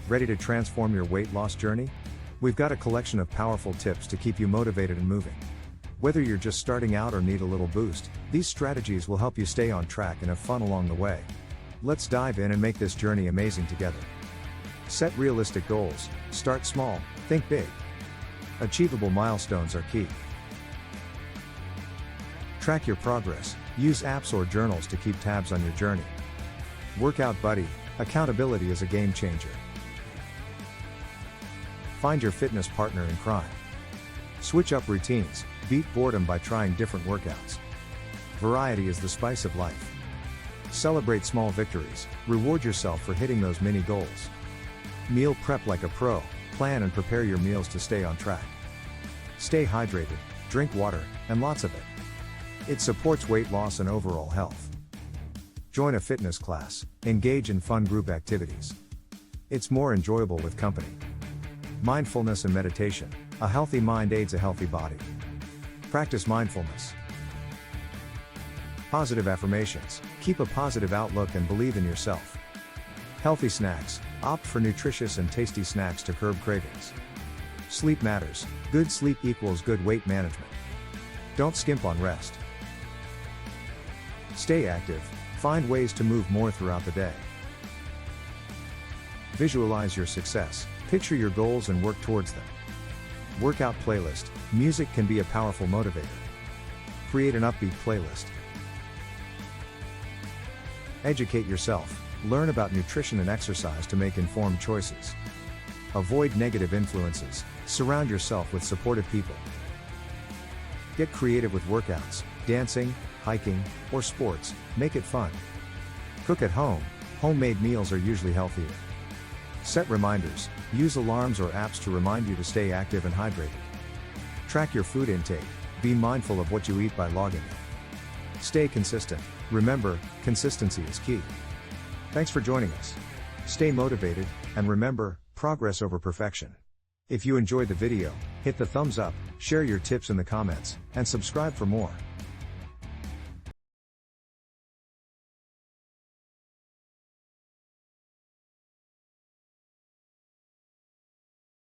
Ready to transform your weight loss journey? We've got a collection of powerful tips to keep you motivated and moving. Whether you're just starting out or need a little boost, these strategies will help you stay on track and have fun along the way. Let's dive in and make this journey amazing together. Set realistic goals, start small, think big. Achievable milestones are key. Track your progress, use apps or journals to keep tabs on your journey. Workout buddy, accountability is a game changer. Find your fitness partner in crime. Switch up routines, beat boredom by trying different workouts. Variety is the spice of life. Celebrate small victories, reward yourself for hitting those mini goals. Meal prep like a pro, plan and prepare your meals to stay on track. Stay hydrated, drink water, and lots of it. It supports weight loss and overall health. Join a fitness class, engage in fun group activities. It's more enjoyable with company. Mindfulness and meditation, a healthy mind aids a healthy body. Practice mindfulness. Positive affirmations, keep a positive outlook and believe in yourself. Healthy snacks, opt for nutritious and tasty snacks to curb cravings. Sleep matters, good sleep equals good weight management. Don't skimp on rest. Stay active, find ways to move more throughout the day. Visualize your success, picture your goals and work towards them. Workout playlist, music can be a powerful motivator. Create an upbeat playlist. Educate yourself, learn about nutrition and exercise to make informed choices. Avoid negative influences, surround yourself with supportive people. Get creative with workouts, dancing, hiking, or sports, make it fun. Cook at home, homemade meals are usually healthier. Set reminders, use alarms or apps to remind you to stay active and hydrated. Track your food intake, be mindful of what you eat by logging it. Stay consistent, remember, consistency is key. Thanks for joining us. Stay motivated, and remember, progress over perfection. If you enjoyed the video, hit the thumbs up, share your tips in the comments, and subscribe for more.